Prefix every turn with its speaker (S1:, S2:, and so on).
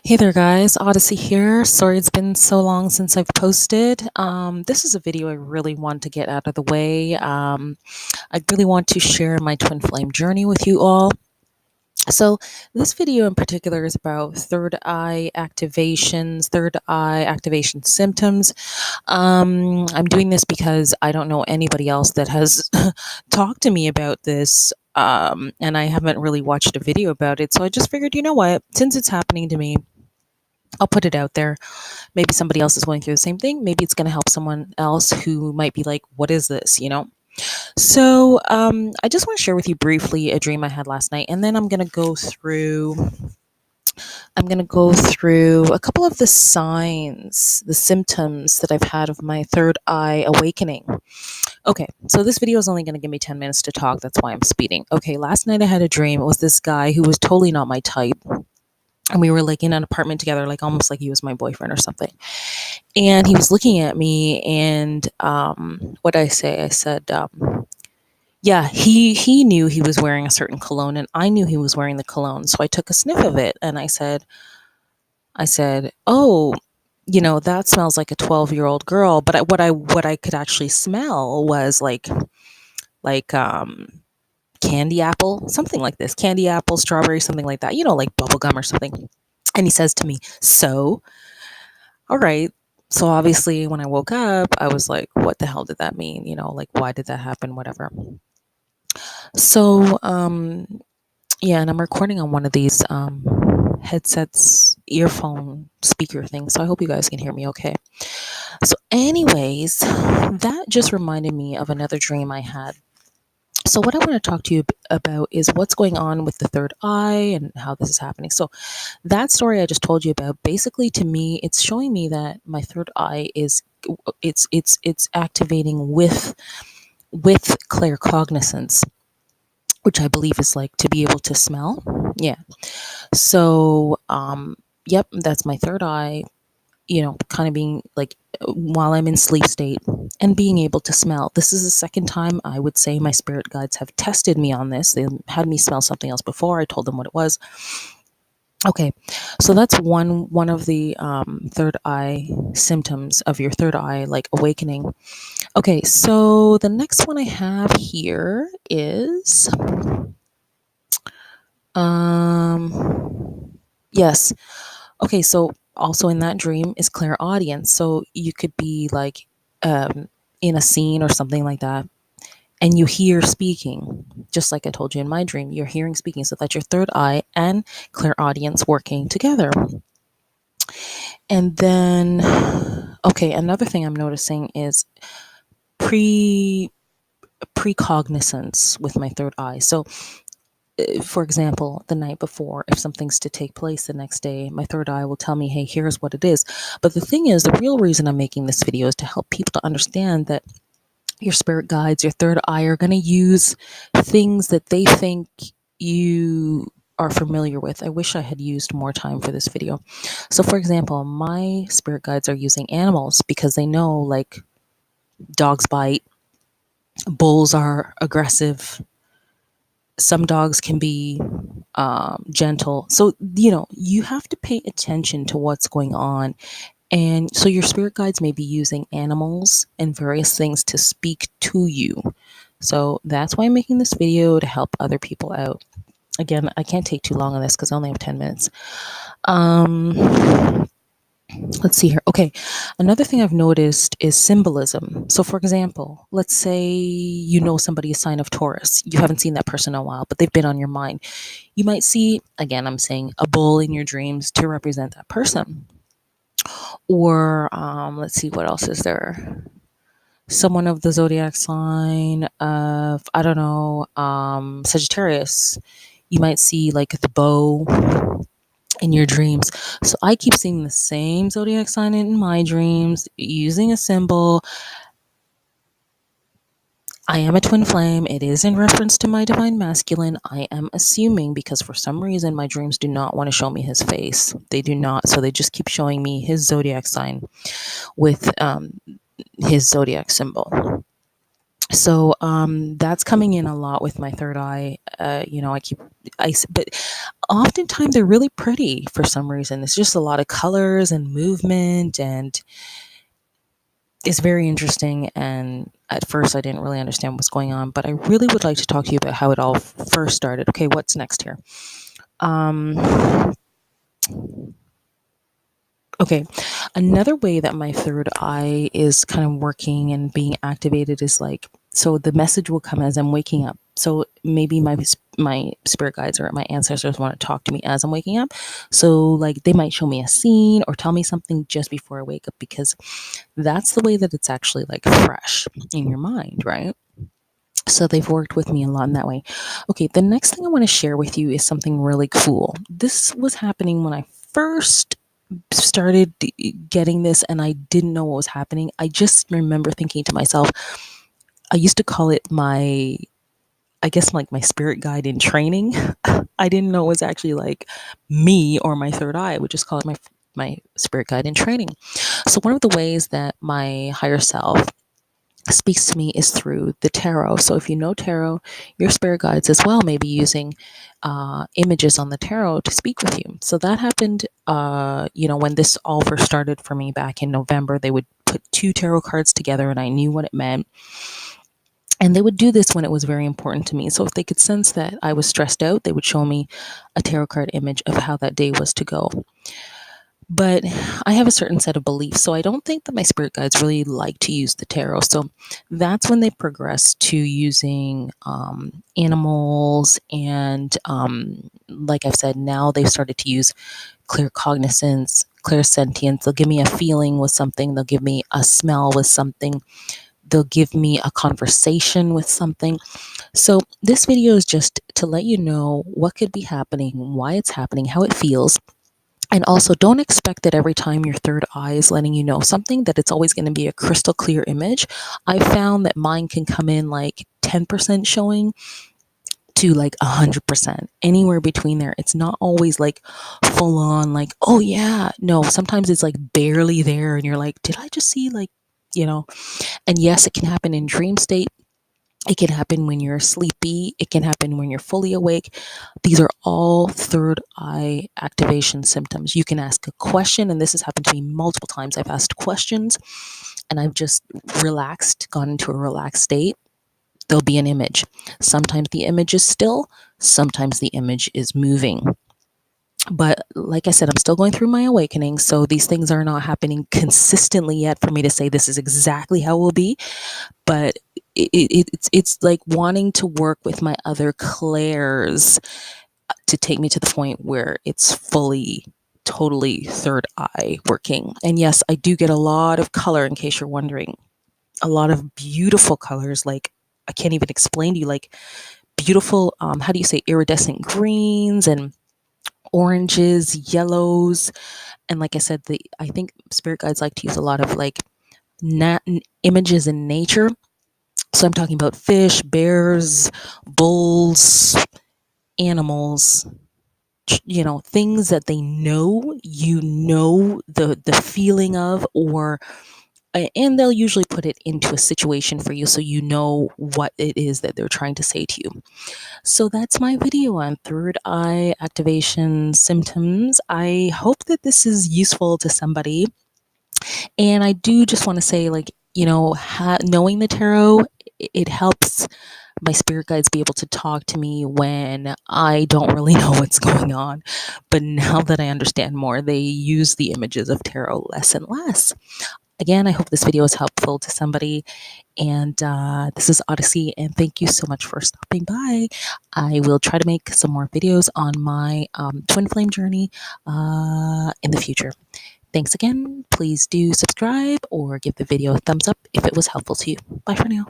S1: Hey there, guys. Odyssey here. Sorry it's been so long since I've posted. This is a video I really want to get out of the way. I really want to share my twin flame journey with you all. So, this video in particular is about third eye activations, third eye activation symptoms. I'm doing this because I don't know anybody else that has talked to me about this. And I haven't really watched a video about it. So I just figured, you know what? Since it's happening to me, I'll put it out there. Maybe somebody else is going through the same thing. Maybe it's going to help someone else who might be like, what is this? So I just want to share with you briefly a dream I had last night, and then I'm going to go through a couple of the signs, the symptoms that I've had of my third eye awakening. Okay, so this video is only going to give me 10 minutes to talk. That's why I'm speeding. Okay, last night I had a dream. It was this guy who was totally not my type. And we were like in an apartment together, like almost like he was my boyfriend or something. And he was looking at me, and what did I say? I said, yeah, he knew he was wearing a certain cologne, and I knew he was wearing the cologne. So I took a sniff of it, and I said, oh, that smells like a 12-year-old girl. But what I could actually smell was like candy apple, something like this, candy apple, strawberry, something like that, like bubble gum or something. And he says to me, so, all right. So obviously when I woke up, I was like, what the hell did that mean? Like, why did that happen? Whatever. So, yeah, and I'm recording on one of these headsets, earphone speaker things. So I hope you guys can hear me okay. So anyways, that just reminded me of another dream I had. So what I want to talk to you about is what's going on with the third eye and how this is happening. So that story I just told you about, basically to me, it's showing me that my third eye it's activating with claircognisance, which I believe is like to be able to smell. Yeah. So yep, that's my third eye, kind of being like while I'm in sleep state and being able to smell. This is the second time I would say my spirit guides have tested me on this. They had me smell something else before. I told them what it was. Okay, so that's one of the third eye symptoms of your third eye like awakening. Okay, so the next one I have here is yes. Okay, so also in that dream is clairaudience. So you could be like in a scene or something like that, and you hear speaking, just like I told you in my dream. You're hearing speaking, so that's your third eye and clairaudience working together. And then, okay, another thing I'm noticing is precognisance with my third eye. So for example, the night before, if something's to take place the next day, my third eye will tell me, hey, here's what it is. But the thing is, the real reason I'm making this video is to help people to understand that your spirit guides, your third eye, are going to use things that they think you are familiar with. I wish I had used more time for this video. So for example, my spirit guides are using animals because they know, like, dogs bite, bulls are aggressive, some dogs can be gentle. So, you have to pay attention to what's going on. And so your spirit guides may be using animals and various things to speak to you. So that's why I'm making this video, to help other people out. Again, I can't take too long on this because I only have 10 minutes. Let's see here. Okay, another thing I've noticed is symbolism. So for example, let's say you know somebody's sign of Taurus. You haven't seen that person in a while, but they've been on your mind. You might see, again, I'm saying, a bull in your dreams to represent that person. Or let's see, what else is there? Someone of the zodiac sign of, I don't know, Sagittarius. You might see like the bow in your dreams. So I keep seeing the same zodiac sign in my dreams, using a symbol. I am a twin flame. It is in reference to my divine masculine. I am assuming, because for some reason my dreams do not want to show me his face. They do not. So they just keep showing me his zodiac sign with his zodiac symbol. So that's coming in a lot with my third eye. But oftentimes they're really pretty for some reason. It's just a lot of colors and movement, and it's very interesting. And at first, I didn't really understand what's going on, but I really would like to talk to you about how it all first started. Okay, what's next here? Um, Okay, another way that my third eye is kind of working and being activated is like, so the message will come as I'm waking up. So maybe my spirit guides or my ancestors want to talk to me as I'm waking up. So like they might show me a scene or tell me something just before I wake up, because that's the way that it's actually like fresh in your mind, right? So they've worked with me a lot in that way. Okay, the next thing I want to share with you is something really cool. This was happening when I first started getting this, and I didn't know what was happening. I just remember thinking to myself, I used to call it my, I guess, like my spirit guide in training. I didn't know it was actually like me or my third eye. I would just call it my spirit guide in training. So one of the ways that my higher self speaks to me is through the tarot. So if you know tarot, your spirit guides as well may be using images on the tarot to speak with you. So that happened, when this all first started for me back in November. They would put two tarot cards together, and I knew what it meant. And they would do this when it was very important to me. So if they could sense that I was stressed out, they would show me a tarot card image of how that day was to go. But I have a certain set of beliefs, so I don't think that my spirit guides really like to use the tarot. So that's when they progress to using animals, and like I've said, now they've started to use claircognizance, clairsentience. They'll give me a feeling with something. They'll give me a smell with something. They'll give me a conversation with something. So this video is just to let you know what could be happening, why it's happening, how it feels. And also, don't expect that every time your third eye is letting you know something, that it's always going to be a crystal clear image. I found that mine can come in like 10% showing to like 100%, anywhere between there. It's not always like full on, like, oh yeah. No, sometimes it's like barely there, and you're like, did I just see, like, you know? And yes, it can happen in dream state. It can happen when you're sleepy. It can happen when you're fully awake. These are all third eye activation symptoms. You can ask a question, and this has happened to me multiple times. I've asked questions and I've just relaxed, gone into a relaxed state. There'll be an image. Sometimes the image is still, sometimes the image is moving. But like I said, I'm still going through my awakening, so these things are not happening consistently yet for me to say this is exactly how it will be. But it's like wanting to work with my other clairs to take me to the point where it's fully, totally third eye working. And yes, I do get a lot of color, in case you're wondering. A lot of beautiful colors, like I can't even explain to you, like beautiful, how do you say, iridescent greens and oranges, yellows. And like I said, I think spirit guides like to use a lot of like images in nature. So I'm talking about fish, bears, bulls, animals, things that they know, the feeling of, or and they'll usually put it into a situation for you so you know what it is that they're trying to say to you. So that's my video on third eye activation symptoms. I hope that this is useful to somebody. And I do just want to say, like, knowing the tarot, it helps my spirit guides be able to talk to me when I don't really know what's going on. But now that I understand more, they use the images of tarot less and less. Again, I hope this video is helpful to somebody. And this is Odyssey, and thank you so much for stopping by. I will try to make some more videos on my twin flame journey in the future. Thanks again. Please do subscribe or give the video a thumbs up if it was helpful to you. Bye for now.